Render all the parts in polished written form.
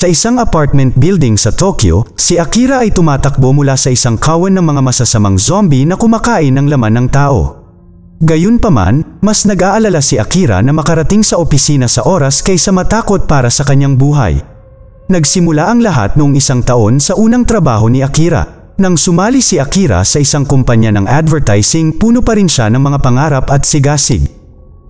Sa isang apartment building sa Tokyo, si Akira ay tumatakbo mula sa isang kawan ng mga masasamang zombie na kumakain ng laman ng tao. Gayunpaman, mas nag-aalala si Akira na makarating sa opisina sa oras kaysa matakot para sa kanyang buhay. Nagsimula ang lahat noong isang taon sa unang trabaho ni Akira. Nang sumali si Akira sa isang kumpanya ng advertising, puno pa rin siya ng mga pangarap at sigasig.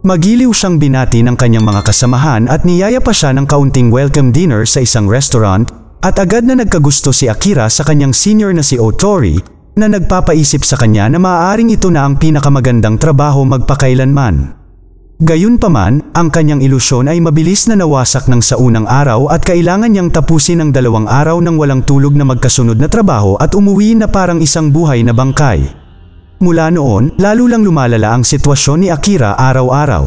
Magiliw siyang binati ng kanyang mga kasamahan at niyaya pa siya ng kaunting welcome dinner sa isang restaurant, at agad na nagkagusto si Akira sa kanyang senior na si Otori, na nagpapaisip sa kanya na maaaring ito na ang pinakamagandang trabaho magpakailanman. Gayunpaman, ang kanyang ilusyon ay mabilis na nawasak ng sa unang araw at kailangan niyang tapusin ang 2 araw ng walang tulog na magkasunod na trabaho at umuwi na parang isang buhay na bangkay. Mula noon, lalo lang lumalala ang sitwasyon ni Akira araw-araw.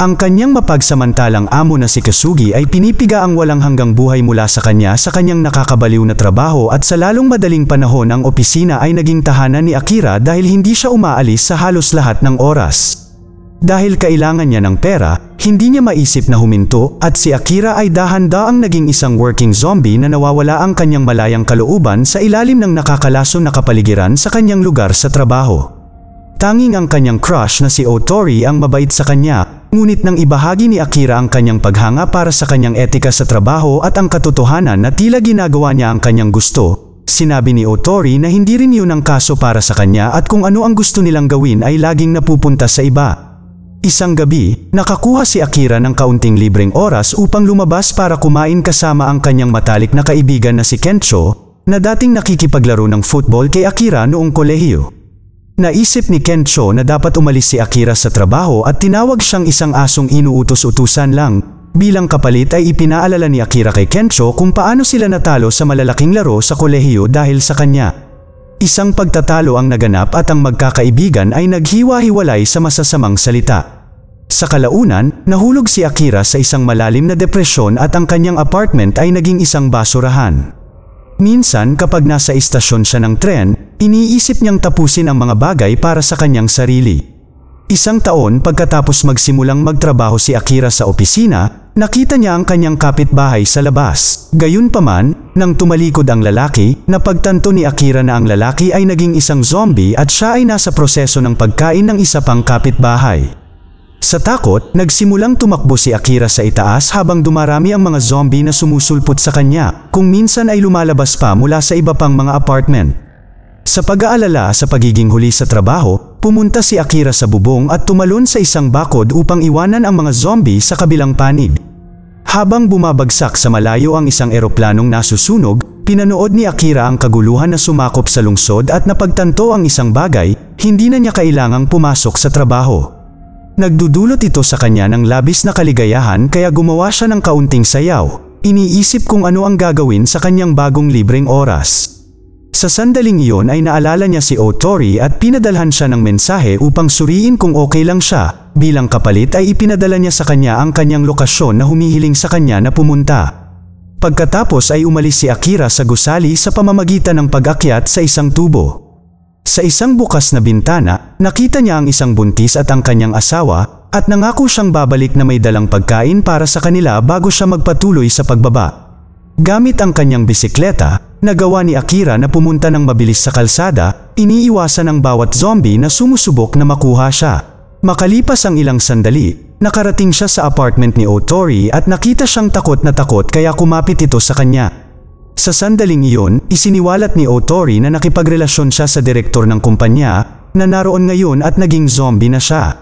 Ang kanyang mapagsamantalang amo na si Kasugi ay pinipiga ang walang hanggang buhay mula sa kanyang nakakabaliw na trabaho, at sa lalong madaling panahon ang opisina ay naging tahanan ni Akira dahil hindi siya umaalis sa halos lahat ng oras. Dahil kailangan niya ng pera, hindi niya maisip na huminto, at si Akira ay dahan-daang naging isang working zombie na nawawala ang kanyang malayang kalooban sa ilalim ng nakakalason na kapaligiran sa kanyang lugar sa trabaho. Tanging ang kanyang crush na si Otori ang mabait sa kanya, ngunit nang ibahagi ni Akira ang kanyang paghanga para sa kanyang etika sa trabaho at ang katotohanan na tila ginagawa niya ang kanyang gusto, sinabi ni Otori na hindi rin yun ang kaso para sa kanya at kung ano ang gusto nilang gawin ay laging napupunta sa iba. Isang gabi, nakakuha si Akira ng kaunting libreng oras upang lumabas para kumain kasama ang kanyang matalik na kaibigan na si Kencho, na dating nakikipaglaro ng football kay Akira noong kolehiyo. Naisip ni Kencho na dapat umalis si Akira sa trabaho at tinawag siyang isang asong inuutos-utusan lang. Bilang kapalit ay ipinaalala ni Akira kay Kencho kung paano sila natalo sa malalaking laro sa kolehiyo dahil sa kanya. Isang pagtatalo ang naganap at ang magkakaibigan ay naghiwa-hiwalay sa masasamang salita. Sa kalaunan, nahulog si Akira sa isang malalim na depresyon at ang kanyang apartment ay naging isang basurahan. Minsan kapag nasa istasyon siya ng tren, iniisip niyang tapusin ang mga bagay para sa kanyang sarili. Isang taon pagkatapos magsimulang magtrabaho si Akira sa opisina, nakita niya ang kanyang kapitbahay sa labas. Gayunpaman, nang tumalikod ang lalaki, napagtanto ni Akira na ang lalaki ay naging isang zombie at siya ay nasa proseso ng pagkain ng isa pang kapitbahay. Sa takot, nagsimulang tumakbo si Akira sa itaas habang dumarami ang mga zombie na sumusulpot sa kanya, kung minsan ay lumalabas pa mula sa iba pang mga apartment. Sa pag-aalala sa pagiging huli sa trabaho, pumunta si Akira sa bubong at tumalon sa isang bakod upang iwanan ang mga zombie sa kabilang panig. Habang bumabagsak sa malayo ang isang eroplanong nasusunog, pinanood ni Akira ang kaguluhan na sumakop sa lungsod at napagtanto ang isang bagay, hindi na niya kailangang pumasok sa trabaho. Nagdudulot ito sa kanya ng labis na kaligayahan kaya gumawa siya ng kaunting sayaw. Iniisip kung ano ang gagawin sa kanyang bagong libreng oras. Sa sandaling iyon ay naalala niya si Otori at pinadalhan siya ng mensahe upang suriin kung okay lang siya. Bilang kapalit ay ipinadala niya sa kanya ang kanyang lokasyon na humihiling sa kanya na pumunta. Pagkatapos ay umalis si Akira sa gusali sa pamamagitan ng pag-akyat sa isang tubo. Sa isang bukas na bintana, nakita niya ang isang buntis at ang kanyang asawa, at nangako siyang babalik na may dalang pagkain para sa kanila bago siya magpatuloy sa pagbaba. Gamit ang kanyang bisikleta, nagawa ni Akira na pumunta ng mabilis sa kalsada, iniiwasan ang bawat zombie na sumusubok na makuha siya. Makalipas ang ilang sandali, nakarating siya sa apartment ni Otori at nakita siyang takot na takot kaya kumapit ito sa kanya. Sa sandaling iyon, isiniwalat ni Otori na nakipagrelasyon siya sa direktor ng kumpanya, na naroon ngayon at naging zombie na siya.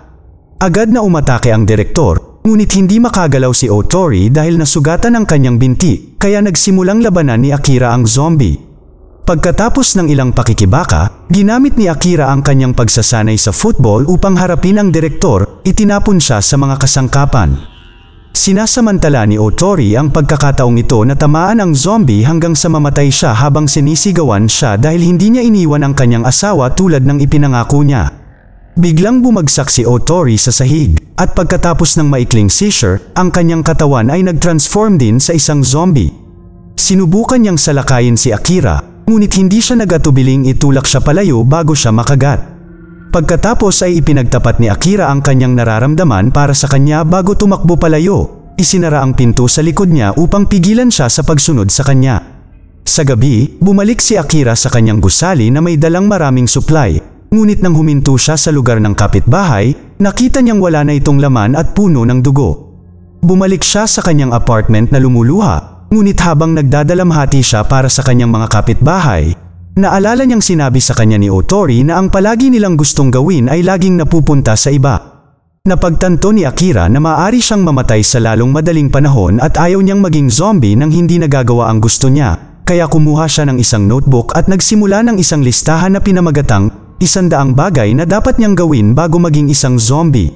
Agad na umatake ang direktor, ngunit hindi makagalaw si Otori dahil nasugatan ang kanyang binti, kaya nagsimulang labanan ni Akira ang zombie. Pagkatapos ng ilang pakikibaka, ginamit ni Akira ang kanyang pagsasanay sa football upang harapin ang direktor, itinapon siya sa mga kasangkapan. Sinasamantala ni Otori ang pagkakataong ito na tamaan ang zombie hanggang sa mamatay siya habang sinisigawan siya dahil hindi niya iniwan ang kanyang asawa tulad ng ipinangako niya. Biglang bumagsak si Otori sa sahig, at pagkatapos ng maikling seizure, ang kanyang katawan ay nag-transform din sa isang zombie. Sinubukan niyang salakayin si Akira, ngunit hindi siya nag-atubiling itulak siya palayo bago siya makagat. Pagkatapos ay ipinagtapat ni Akira ang kanyang nararamdaman para sa kanya bago tumakbo palayo. isinara ang pinto sa likod niya upang pigilan siya sa pagsunod sa kanya. Sa gabi, bumalik si Akira sa kanyang gusali na may dalang maraming supply, ngunit nang huminto siya sa lugar ng kapitbahay, nakita niyang wala na itong laman at puno ng dugo. Bumalik siya sa kanyang apartment na lumuluha, ngunit habang nagdadalamhati siya para sa kanyang mga kapitbahay, naalala niyang sinabi sa kanya ni Otori na ang palagi nilang gustong gawin ay laging napupunta sa iba. Napagtanto ni Akira na maaari siyang mamatay sa lalong madaling panahon at ayaw niyang maging zombie nang hindi nagagawa ang gusto niya, kaya kumuha siya ng isang notebook at nagsimula ng isang listahan na pinamagatang 100 bagay na dapat niyang gawin bago maging isang zombie.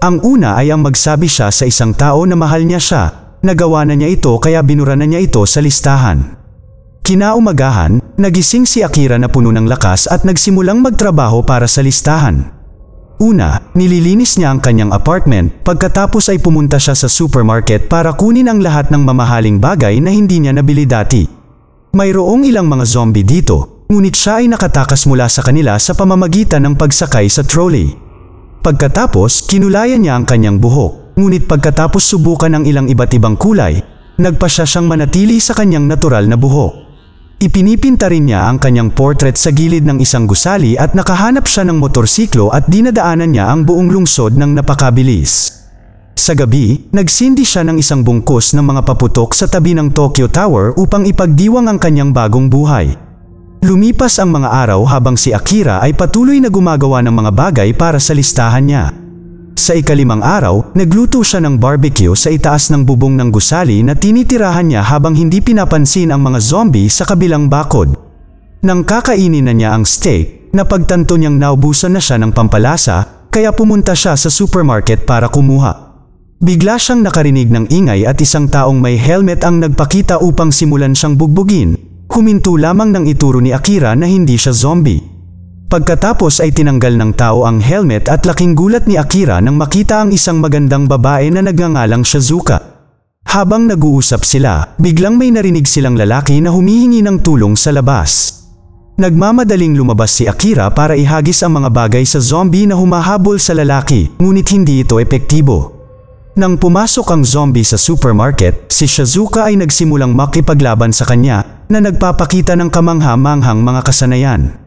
Ang una ay ang magsabi siya sa isang tao na mahal niya siya. Nagawa na niya ito kaya binura na niya ito sa listahan. Kinaumagahan, nagising si Akira na puno ng lakas at nagsimulang magtrabaho para sa listahan. Una, nililinis niya ang kanyang apartment, pagkatapos ay pumunta siya sa supermarket para kunin ang lahat ng mamahaling bagay na hindi niya nabili dati. Mayroong ilang mga zombie dito, ngunit siya ay nakatakas mula sa kanila sa pamamagitan ng pagsakay sa trolley. Pagkatapos, kinulayan niya ang kanyang buhok, ngunit pagkatapos subukan ng ilang iba't ibang kulay, nagpasya siyang manatili sa kanyang natural na buhok. Ipinipinta rin niya ang kanyang portrait sa gilid ng isang gusali at nakahanap siya ng motorsiklo at dinadaanan niya ang buong lungsod ng napakabilis. Sa gabi, nagsindi siya ng isang bungkus ng mga paputok sa tabi ng Tokyo Tower upang ipagdiwang ang kanyang bagong buhay. Lumipas ang mga araw habang si Akira ay patuloy na gumagawa ng mga bagay para sa listahan niya. Sa ika-5 araw, nagluto siya ng barbecue sa itaas ng bubong ng gusali na tinitirahan niya habang hindi pinapansin ang mga zombie sa kabilang bakod. Nang kakainin na niya ang steak, napagtanto niyang naubusan na siya ng pampalasa, kaya pumunta siya sa supermarket para kumuha. Bigla siyang nakarinig ng ingay at isang taong may helmet ang nagpakita upang simulan siyang bugbugin. Huminto lamang nang ituro ni Akira na hindi siya zombie. Pagkatapos ay tinanggal ng tao ang helmet at laking gulat ni Akira nang makita ang isang magandang babae na nagngangalang Shizuka. Habang nag-uusap sila, biglang may narinig silang lalaki na humihingi ng tulong sa labas. Nagmamadaling lumabas si Akira para ihagis ang mga bagay sa zombie na humahabol sa lalaki, ngunit hindi ito epektibo. Nang pumasok ang zombie sa supermarket, si Shizuka ay nagsimulang makipaglaban sa kanya na nagpapakita ng kamangha-manghang mga kasanayan.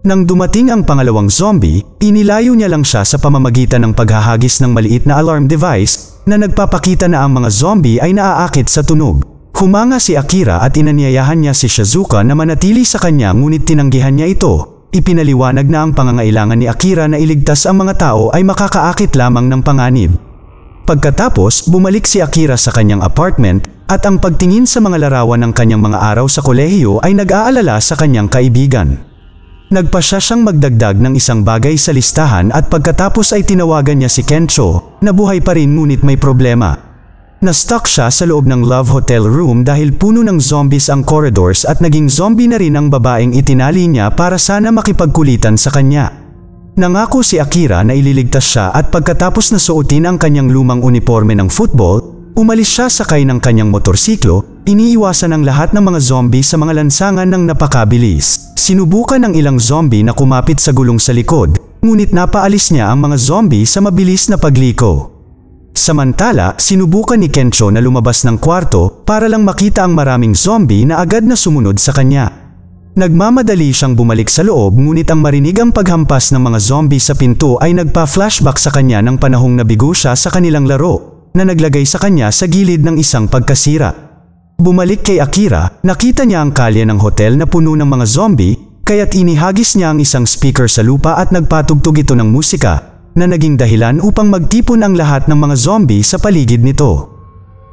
Nang dumating ang pangalawang zombie, inilayo niya lang siya sa pamamagitan ng paghahagis ng maliit na alarm device na nagpapakita na ang mga zombie ay naaakit sa tunog. Humanga si Akira at inanyayahan niya si Shizuka na manatili sa kanya ngunit tinanggihan niya ito. Ipinaliwanag na ang pangangailangan ni Akira na iligtas ang mga tao ay makakaakit lamang ng panganib. Pagkatapos, bumalik si Akira sa kanyang apartment at ang pagtingin sa mga larawan ng kanyang mga araw sa kolehiyo ay nag-aalala sa kanyang kaibigan. Nagpasya siyang magdagdag ng isang bagay sa listahan at pagkatapos ay tinawagan niya si Kencho, na buhay pa rin ngunit may problema. Na-stuck siya sa loob ng Love Hotel room dahil puno ng zombies ang corridors at naging zombie na rin ang babaeng itinali niya para sana makipagkulitan sa kanya. Nangako si Akira na ililigtas siya at pagkatapos na suotin ang kanyang lumang uniforme ng football, umalis siya sakay ng kanyang motorsiklo, iniiwasan ang lahat ng mga zombie sa mga lansangan ng napakabilis. Sinubukan ng ilang zombie na kumapit sa gulong sa likod, ngunit napaalis niya ang mga zombie sa mabilis na pagliko. Samantala, sinubukan ni Kencho na lumabas ng kwarto para lang makita ang maraming zombie na agad na sumunod sa kanya. Nagmamadali siyang bumalik sa loob ngunit ang marinig ang paghampas ng mga zombie sa pinto ay nagpa-flashback sa kanya ng panahong nabigo siya sa kanilang laro, na naglagay sa kanya sa gilid ng isang pagkasira. Bumalik kay Akira, nakita niya ang kalye ng hotel na puno ng mga zombie, kaya't inihagis niya ang isang speaker sa lupa at nagpatugtog ito ng musika, na naging dahilan upang magtipon ang lahat ng mga zombie sa paligid nito.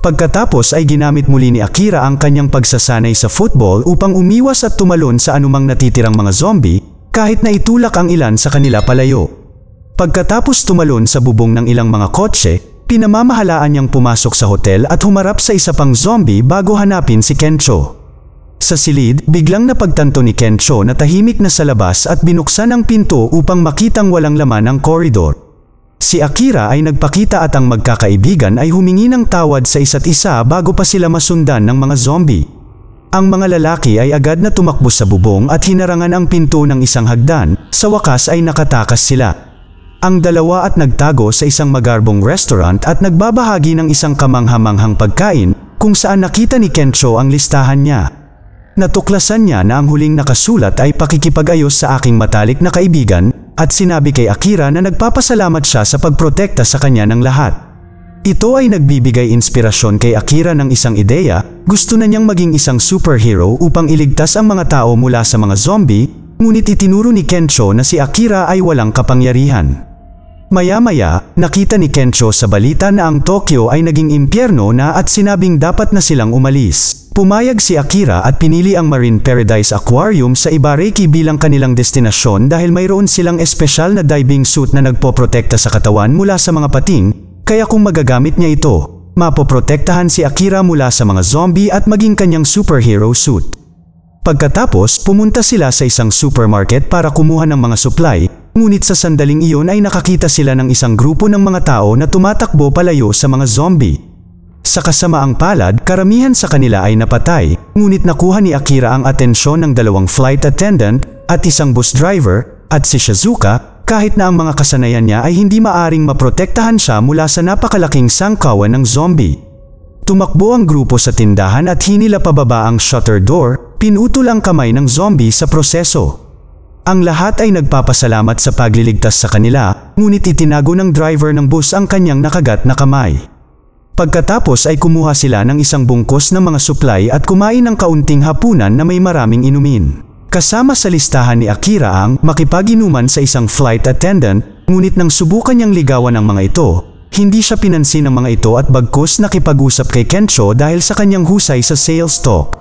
Pagkatapos ay ginamit muli ni Akira ang kanyang pagsasanay sa football upang umiwas at tumalon sa anumang natitirang mga zombie, kahit na itulak ang ilan sa kanila palayo. Pagkatapos tumalon sa bubong ng ilang mga kotse, pinamamahalaan niyang pumasok sa hotel at humarap sa isa pang zombie bago hanapin si Kencho. Sa silid, biglang napagtanto ni Kencho na tahimik na sa labas at binuksan ang pinto upang makitang walang laman ang koridor. Si Akira ay nagpakita at ang magkakaibigan ay humingi ng tawad sa isa't isa bago pa sila masundan ng mga zombie. Ang mga lalaki ay agad na tumakbo sa bubong at hinarangan ang pinto ng isang hagdan, sa wakas ay nakatakas sila. ang dalawa at nagtago sa isang magarbong restaurant at nagbabahagi ng isang kamanghamanghang pagkain kung saan nakita ni Kencho ang listahan niya. Natuklasan niya na ang huling nakasulat ay pakikipag-ayos sa aking matalik na kaibigan at sinabi kay Akira na nagpapasalamat siya sa pagprotekta sa kanya ng lahat. Ito ay nagbibigay inspirasyon kay Akira ng isang ideya, gusto na niyang maging isang superhero upang iligtas ang mga tao mula sa mga zombie, ngunit itinuro ni Kencho na si Akira ay walang kapangyarihan. Maya-maya, nakita ni Kencho sa balita na ang Tokyo ay naging impyerno na at sinabing dapat na silang umalis. Pumayag si Akira at pinili ang Marine Paradise Aquarium sa Ibaraki bilang kanilang destinasyon dahil mayroon silang espesyal na diving suit na nagpoprotekta sa katawan mula sa mga pating, kaya kung magagamit niya ito, mapoprotektahan si Akira mula sa mga zombie at maging kanyang superhero suit. Pagkatapos, pumunta sila sa isang supermarket para kumuha ng mga supply, ngunit sa sandaling iyon ay nakakita sila ng isang grupo ng mga tao na tumatakbo palayo sa mga zombie. Sa kasamaang palad, karamihan sa kanila ay napatay, ngunit nakuha ni Akira ang atensyon ng dalawang flight attendant at isang bus driver, at si Shizuka, kahit na ang mga kasanayan niya ay hindi maaring maprotektahan siya mula sa napakalaking sangkawan ng zombie. Tumakbo ang grupo sa tindahan at hinila pababa ang shutter door, pinutol ang kamay ng zombie sa proseso. Ang lahat ay nagpapasalamat sa pagliligtas sa kanila, ngunit itinago ng driver ng bus ang kanyang nakagat na kamay. Pagkatapos ay kumuha sila ng isang bungkos ng mga supply at kumain ng kaunting hapunan na may maraming inumin. Kasama sa listahan ni Akira ang makipag-inuman sa isang flight attendant, ngunit nang subukan niyang ligawan ang mga ito, hindi siya pinansin ng mga ito at bagkus nakipag-usap kay Kencho dahil sa kanyang husay sa sales talk.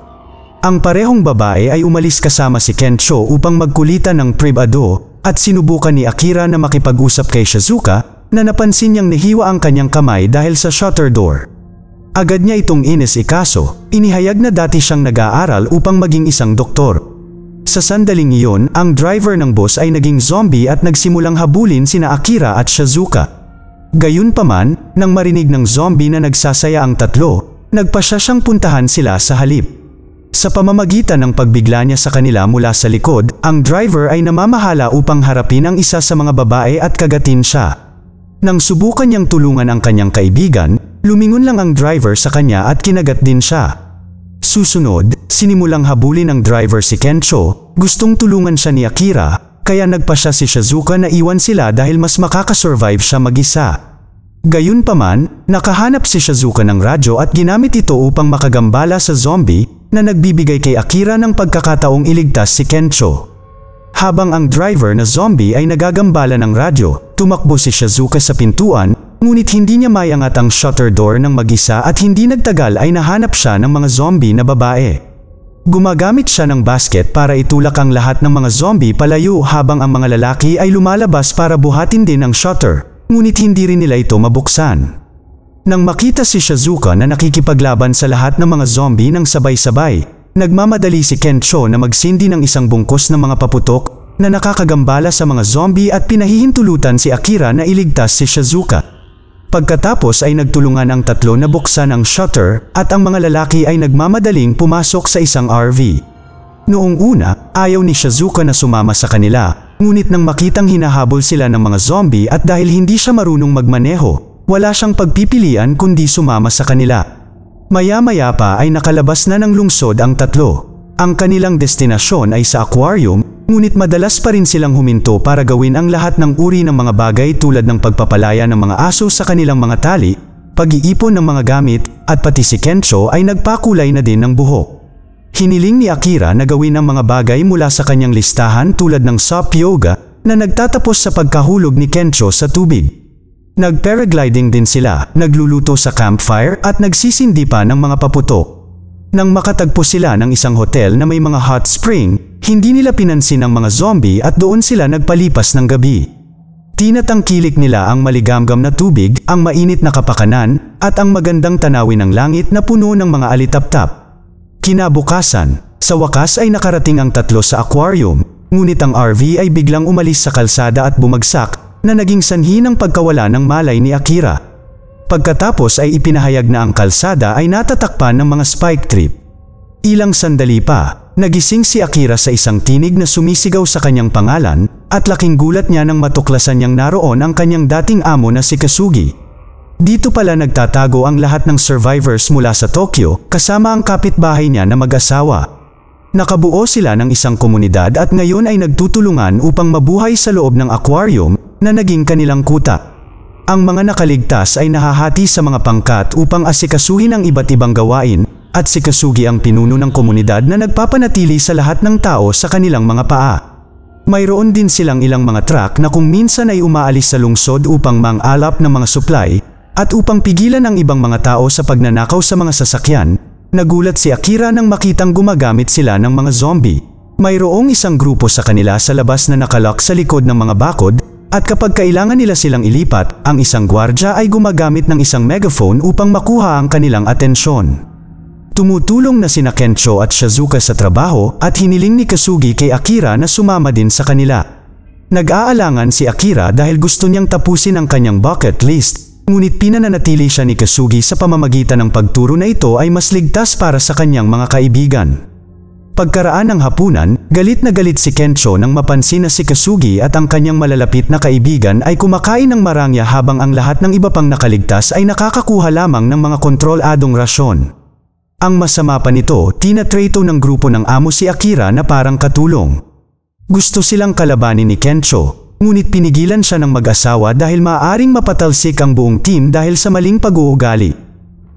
Ang parehong babae ay umalis kasama si Kencho upang magkulitan ng privado at sinubukan ni Akira na makipag-usap kay Shizuka na napansin niyang nahiwa ang kanyang kamay dahil sa shutter door. Agad niya itong ikaso, inihayag na dati siyang nag-aaral upang maging isang doktor. Sa sandaling iyon, ang driver ng bus ay naging zombie at nagsimulang habulin sina Akira at Shizuka. Gayunpaman, nang marinig ng zombie na nagsasaya ang tatlo, nagpasya siyang puntahan sila sa halip. Sa pamamagitan ng pagbigla niya sa kanila mula sa likod, ang driver ay namamahala upang harapin ang isa sa mga babae at kagatin siya. Nang subukan niyang tulungan ang kanyang kaibigan, lumingon lang ang driver sa kanya at kinagat din siya. Susunod, sinimulang habulin ng driver si Kencho, gustong tulungan siya ni Akira, kaya nagpasya si Shizuka na iwan sila dahil mas makakasurvive siya mag-isa. Gayunpaman, nakahanap si Shizuka ng radyo at ginamit ito upang makagambala sa zombie na nagbibigay kay Akira ng pagkakataong iligtas si Kencho. Habang ang driver na zombie ay nagagambala ng radyo, tumakbo si Shizuka sa pintuan, ngunit hindi niya maiangat ang shutter door ng mag-isa at hindi nagtagal ay nahanap siya ng mga zombie na babae. Gumagamit siya ng basket para itulak ang lahat ng mga zombie palayo habang ang mga lalaki ay lumalabas para buhatin din ang shutter, ngunit hindi rin nila ito mabuksan. Nang makita si Shizuka na nakikipaglaban sa lahat ng mga zombie ng sabay-sabay, nagmamadali si Kencho na magsindi ng isang bungkos ng mga paputok na nakakagambala sa mga zombie at pinahihintulutan si Akira na iligtas si Shizuka. Pagkatapos ay nagtulungan ang tatlo na buksan ang shutter at ang mga lalaki ay nagmamadaling pumasok sa isang RV. Noong una, ayaw ni Shizuka na sumama sa kanila, ngunit nang makitang hinahabol sila ng mga zombie at dahil hindi siya marunong magmaneho, wala siyang pagpipilian kundi sumama sa kanila. Maya-maya pa ay nakalabas na ng lungsod ang tatlo. Ang kanilang destinasyon ay sa aquarium, ngunit madalas pa rin silang huminto para gawin ang lahat ng uri ng mga bagay tulad ng pagpapalaya ng mga aso sa kanilang mga tali, pag-iipon ng mga gamit, at pati si Kencho ay nagpakulay na din ng buhok. Hiniling ni Akira na gawin ang mga bagay mula sa kanyang listahan tulad ng soft yoga na nagtatapos sa pagkahulog ni Kencho sa tubig. Nag-paragliding din sila, nagluluto sa campfire at nagsisindi pa ng mga paputok. Nang makatagpo sila ng isang hotel na may mga hot spring, hindi nila pinansin ang mga zombie at doon sila nagpalipas ng gabi. Tinatangkilik nila ang maligamgam na tubig, ang mainit na kapakanan, at ang magandang tanawin ng langit na puno ng mga alitaptap. Kinabukasan, sa wakas ay nakarating ang tatlo sa aquarium, ngunit ang RV ay biglang umalis sa kalsada at bumagsak, na naging sanhi ng pagkawala ng malay ni Akira. Pagkatapos ay ipinahayag na ang kalsada ay natatakpan ng mga spike trip. Ilang sandali pa, nagising si Akira sa isang tinig na sumisigaw sa kanyang pangalan, at laking gulat niya nang matuklasan niyang naroon ang kanyang dating amo na si Kasugi. Dito pala nagtatago ang lahat ng survivors mula sa Tokyo kasama ang kapitbahay niya na mag-asawa. Nakabuo sila ng isang komunidad at ngayon ay nagtutulungan upang mabuhay sa loob ng aquarium na naging kanilang kuta. Ang mga nakaligtas ay nahahati sa mga pangkat upang asikasuhin ang iba't ibang gawain at si Kasugi ang pinuno ng komunidad na nagpapanatili sa lahat ng tao sa kanilang mga paa. Mayroon din silang ilang mga truck na kung minsan ay umaalis sa lungsod upang mang-alap ng mga supply at upang pigilan ang ibang mga tao sa pagnanakaw sa mga sasakyan. Nagulat si Akira nang makitang gumagamit sila ng mga zombie. Mayroong isang grupo sa kanila sa labas na nakalock sa likod ng mga bakod at kapag kailangan nila silang ilipat, ang isang gwardya ay gumagamit ng isang megaphone upang makuha ang kanilang atensyon. Tumutulong na sina Kencho at Shizuka sa trabaho at hiniling ni Kasugi kay Akira na sumama din sa kanila. Nag-aalangan si Akira dahil gusto niyang tapusin ang kanyang bucket list, ngunit pinananatili siya ni Kasugi sa pamamagitan ng pagturo na ito ay mas ligtas para sa kanyang mga kaibigan. Pagkaraan ng hapunan, galit na galit si Kencho nang mapansin na si Kasugi at ang kanyang malalapit na kaibigan ay kumakain ng marangya habang ang lahat ng iba pang nakaligtas ay nakakakuha lamang ng mga kontroladong rasyon. Ang masama pa nito, tinatrato ng grupo ng amo si Akira na parang katulong. Gusto silang kalabanin ni Kencho, ngunit pinigilan siya ng mag-asawa dahil maaaring mapatalsik ang buong team dahil sa maling pag-uugali.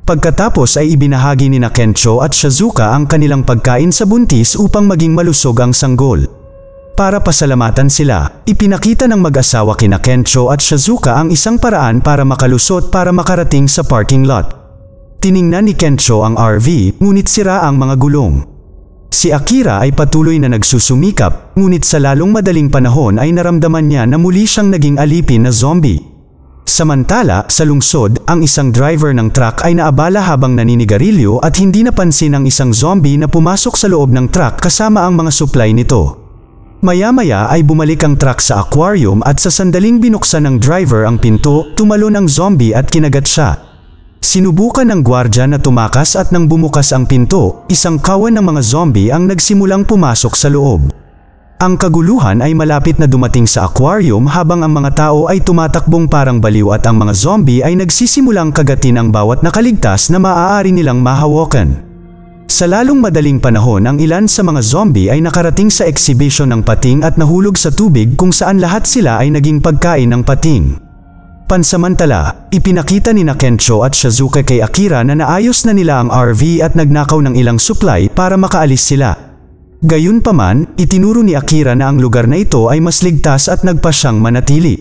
Pagkatapos ay ibinahagi ni Kencho at Shizuka ang kanilang pagkain sa buntis upang maging malusog ang sanggol. Para pasalamatan sila, ipinakita ng mag-asawa kina Kencho at Shizuka ang isang paraan para makalusot para makarating sa parking lot. Tiningnan ni Kencho ang RV, ngunit sira ang mga gulong. Si Akira ay patuloy na nagsusumikap, ngunit sa lalong madaling panahon ay naramdaman niya na muli siyang naging alipin na zombie. Samantala, sa lungsod, ang isang driver ng truck ay naabala habang naninigarilyo at hindi napansin ang isang zombie na pumasok sa loob ng truck kasama ang mga supply nito. Maya-maya ay bumalik ang truck sa aquarium at sa sandaling binuksan ng driver ang pinto, tumalon ang zombie at kinagat siya. Sinubukan ng gwardya na tumakas at nang bumukas ang pinto, isang kawan ng mga zombie ang nagsimulang pumasok sa loob. Ang kaguluhan ay malapit na dumating sa aquarium habang ang mga tao ay tumatakbong parang baliw at ang mga zombie ay nagsisimulang kagatin ang bawat nakaligtas na maaari nilang mahawakan. Sa lalong madaling panahon ang ilan sa mga zombie ay nakarating sa exhibition ng pating at nahulog sa tubig kung saan lahat sila ay naging pagkain ng pating. Pansamantala, ipinakita ni Kencho at Shizuka kay Akira na naayos na nila ang RV at nagnakaw ng ilang supply para makaalis sila. Gayunpaman, itinuro ni Akira na ang lugar na ito ay mas ligtas at nagpa siyang manatili.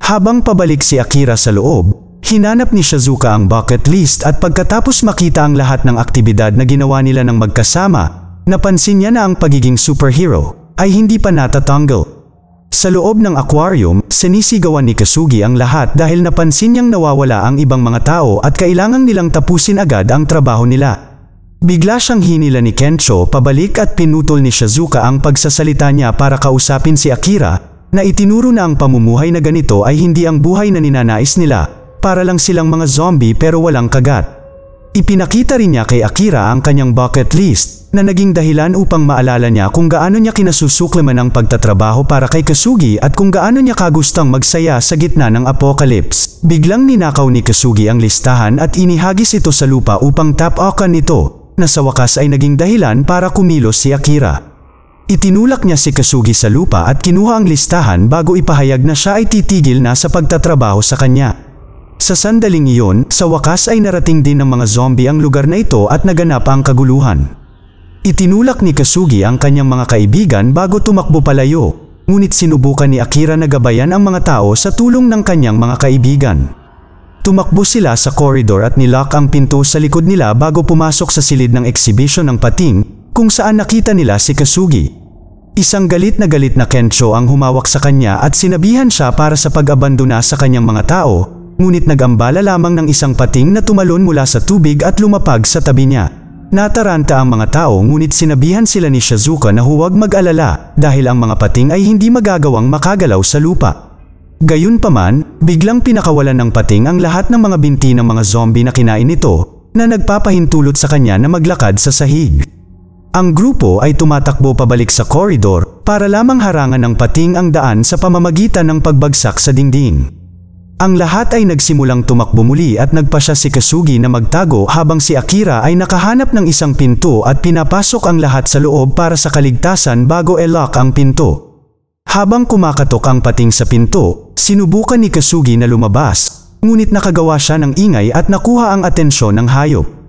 Habang pabalik si Akira sa loob, hinanap ni Shizuka ang bucket list at pagkatapos makita ang lahat ng aktibidad na ginawa nila ng magkasama, napansin niya na ang pagiging superhero ay hindi pa natatanggal. Sa loob ng aquarium, sinisigawan ni Kasugi ang lahat dahil napansin niyang nawawala ang ibang mga tao at kailangang nilang tapusin agad ang trabaho nila. Bigla siyang hinila ni Kencho pabalik at pinutol ni Shizuka ang pagsasalita niya para kausapin si Akira na itinuro na ang pamumuhay na ganito ay hindi ang buhay na ninanais nila, para lang silang mga zombie pero walang kagat. Ipinakita rin niya kay Akira ang kanyang bucket list na naging dahilan upang maalala niya kung gaano niya kinasusuklaman ang pagtatrabaho para kay Kasugi at kung gaano niya kagustang magsaya sa gitna ng apocalypse. Biglang ninakaw ni Kasugi ang listahan at inihagis ito sa lupa upang tap-okan ito, na sa wakas ay naging dahilan para kumilos si Akira. Itinulak niya si Kasugi sa lupa at kinuha ang listahan bago ipahayag na siya ay titigil na sa pagtatrabaho sa kanya. Sa sandaling iyon, sa wakas ay narating din ng mga zombie ang lugar na ito at naganap ang kaguluhan. Itinulak ni Kasugi ang kanyang mga kaibigan bago tumakbo palayo, ngunit sinubukan ni Akira na gabayan ang mga tao sa tulong ng kanyang mga kaibigan. Tumakbo sila sa koridor at nilock ang pinto sa likod nila bago pumasok sa silid ng exhibition ng pating, kung saan nakita nila si Kasugi. Isang galit na Kencho ang humawak sa kanya at sinabihan siya para sa pag-abandona sa kanyang mga tao, ngunit nag-ambala lamang ng isang pating na tumalon mula sa tubig at lumapag sa tabi niya. Nataranta ang mga tao ngunit sinabihan sila ni Shizuka na huwag mag-alala dahil ang mga pating ay hindi magagawang makagalaw sa lupa. Gayunpaman, biglang pinakawalan ng pating ang lahat ng mga binti ng mga zombie na kinain nito, na nagpapahintulot sa kanya na maglakad sa sahig. Ang grupo ay tumatakbo pabalik sa koridor para lamang harangan ng pating ang daan sa pamamagitan ng pagbagsak sa dingding. Ang lahat ay nagsimulang tumakbo muli at nagpasya si Kasugi na magtago habang si Akira ay nakahanap ng isang pinto at pinapasok ang lahat sa loob para sa kaligtasan bago i-lock ang pinto. Habang kumakatok ang pating sa pinto, sinubukan ni Kasugi na lumabas, ngunit nakagawa siya ng ingay at nakuha ang atensyon ng hayop.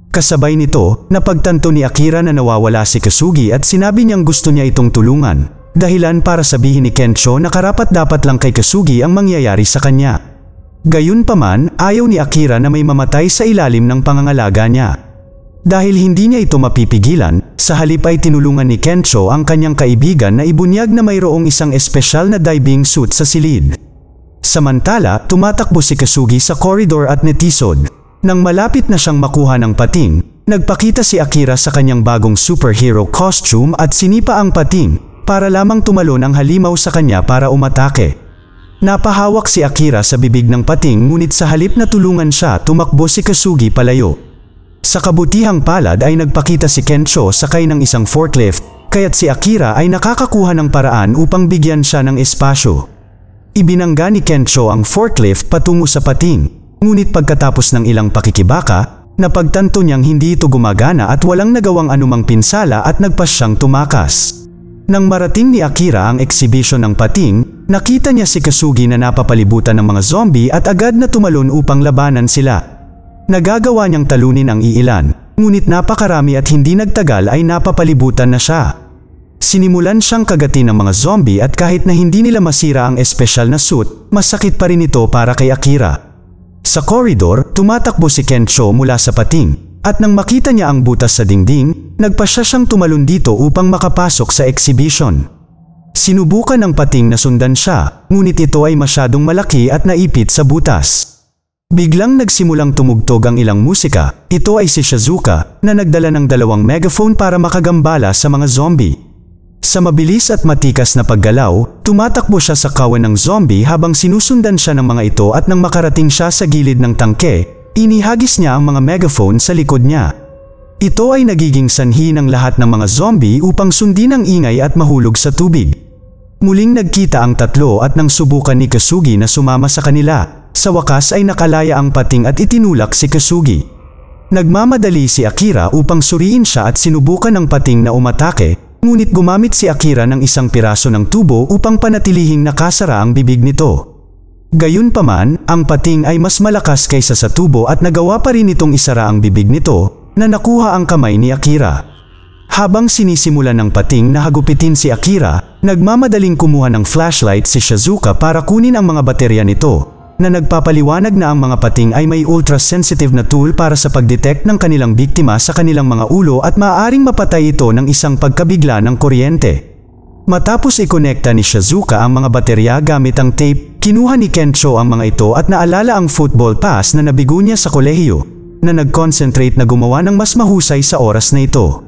Kasabay nito, napagtanto ni Akira na nawawala si Kasugi at sinabi niyang gusto niya itong tulungan, dahilan para sabihin ni Kencho na karapat-dapat lang kay Kasugi ang mangyayari sa kanya. Gayunpaman, ayaw ni Akira na may mamatay sa ilalim ng pangangalaga niya. Dahil hindi niya ito mapipigilan, sa halip ay tinulungan ni Kencho ang kanyang kaibigan na ibunyag na mayroong isang espesyal na diving suit sa silid. Samantala, tumatakbo si Kasugi sa koridor at netisod. Nang malapit na siyang makuha ng pating, nagpakita si Akira sa kanyang bagong superhero costume at sinipa ang pating para lamang tumalon ang halimaw sa kanya para umatake. Napahawak si Akira sa bibig ng pating ngunit sa halip na tulungan siya, tumakbo si Kasugi palayo. Sa kabutihang palad ay nagpakita si Kencho sakay ng isang forklift, kaya't si Akira ay nakakakuha ng paraan upang bigyan siya ng espasyo. Ibinangga ni Kencho ang forklift patungo sa pating. Ngunit pagkatapos ng ilang pakikibaka, napagtanto niyang hindi ito gumagana at walang nagawang anumang pinsala at nagpasyang tumakas. Nang marating ni Akira ang exhibition ng pating, nakita niya si Kasugi na napapalibutan ng mga zombie at agad na tumalon upang labanan sila. Nagagawa niyang talunin ang iilan, ngunit napakarami at hindi nagtagal ay napapalibutan na siya. Sinimulan siyang kagatin ng mga zombie at kahit na hindi nila masira ang espesyal na suit, masakit pa rin ito para kay Akira. Sa koridor, tumatakbo si Kencho mula sa pating, at nang makita niya ang butas sa dingding, nagpasya siyang tumalon dito upang makapasok sa exhibition. Sinubukan ng pating na sundan siya, ngunit ito ay masyadong malaki at naipit sa butas. Biglang nagsimulang tumugtog ang ilang musika, ito ay si Shizuka, na nagdala ng 2 megaphone para makagambala sa mga zombie. Sa mabilis at matikas na paggalaw, tumatakbo siya sa kawan ng zombie habang sinusundan siya ng mga ito at nang makarating siya sa gilid ng tangke, inihagis niya ang mga megaphone sa likod niya. Ito ay nagiging sanhi ng lahat ng mga zombie upang sundin ang ingay at mahulog sa tubig. Muling nagkita ang tatlo at nang subukan ni Kasugi na sumama sa kanila, sa wakas ay nakalaya ang pating at itinulak si Kasugi. Nagmamadali si Akira upang suriin siya at sinubukan ng pating na umatake, ngunit gumamit si Akira ng isang piraso ng tubo upang panatilihing nakasara ang bibig nito. Gayunpaman, ang pating ay mas malakas kaysa sa tubo at nagawa pa rin itong isara ang bibig nito, na nakuha ang kamay ni Akira. Habang sinisimulan ng pating na hagupitin si Akira, nagmamadaling kumuha ng flashlight si Shizuka para kunin ang mga baterya nito, na nagpapaliwanag na ang mga pating ay may ultra-sensitive na tool para sa pag-detect ng kanilang biktima sa kanilang mga ulo at maaaring mapatay ito ng isang pagkabigla ng kuryente. Matapos ikonekta ni Shizuka ang mga baterya gamit ang tape, kinuha ni Kencho ang mga ito at naalala ang football pass na nabigo niya sa kolehiyo, na nag-concentrate na gumawa ng mas mahusay sa oras na ito.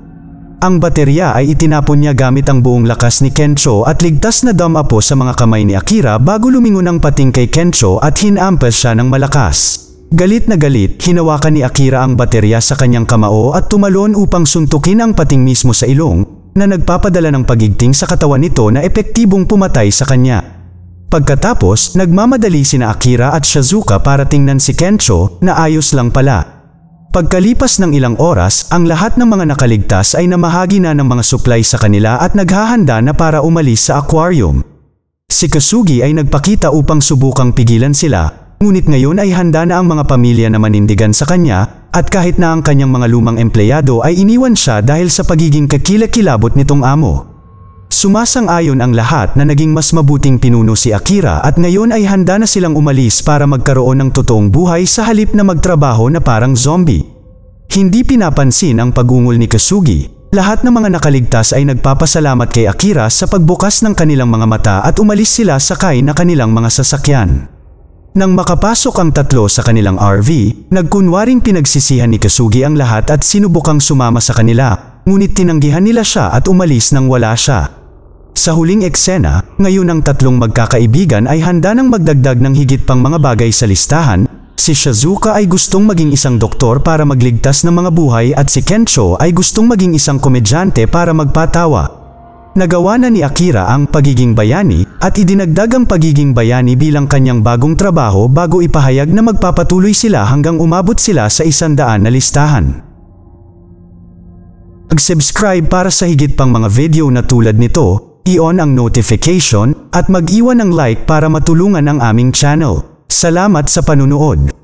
Ang baterya ay itinapon niya gamit ang buong lakas ni Kencho at ligtas na dumapo sa mga kamay ni Akira bago lumingon ang pating kay Kencho at hinampas siya ng malakas. Galit na galit, hinawakan ni Akira ang baterya sa kanyang kamao at tumalon upang suntukin ang pating mismo sa ilong, na nagpapadala ng pagigting sa katawan nito na epektibong pumatay sa kanya. Pagkatapos, nagmamadali sina Akira at Shizuka para tingnan si Kencho na ayos lang pala. Pagkalipas ng ilang oras, ang lahat ng mga nakaligtas ay namahagi na ng mga supply sa kanila at naghahanda na para umalis sa aquarium. Si Kasugi ay nagpakita upang subukang pigilan sila, ngunit ngayon ay handa na ang mga pamilya na manindigan sa kanya, at kahit na ang kanyang mga lumang empleyado ay iniwan siya dahil sa pagiging kakilakilabot nitong amo. Sumasang-ayon ang lahat na naging mas mabuting pinuno si Akira at ngayon ay handa na silang umalis para magkaroon ng totoong buhay sa halip na magtrabaho na parang zombie. Hindi pinapansin ang pag-ungol ni Kasugi. Lahat ng mga nakaligtas ay nagpapasalamat kay Akira sa pagbukas ng kanilang mga mata at umalis sila sakay na kanilang mga sasakyan. Nang makapasok ang tatlo sa kanilang RV, nagkunwaring pinagsisihan ni Kasugi ang lahat at sinubukang sumama sa kanila, ngunit tinanggihan nila siya at umalis nang wala siya. Sa huling eksena, ngayon ang tatlong magkakaibigan ay handa nang magdagdag ng higit pang mga bagay sa listahan, Si Shizuka ay gustong maging isang doktor para magligtas ng mga buhay at si Kencho ay gustong maging isang komedyante para magpatawa. Nagawa na ni Akira ang pagiging bayani at idinagdag ang pagiging bayani bilang kanyang bagong trabaho bago ipahayag na magpapatuloy sila hanggang umabot sila sa 100 na listahan. Mag-subscribe para sa higit pang mga video na tulad nito, i-on ang notification at mag-iwan ng like para matulungan ang aming channel. Salamat sa panunood.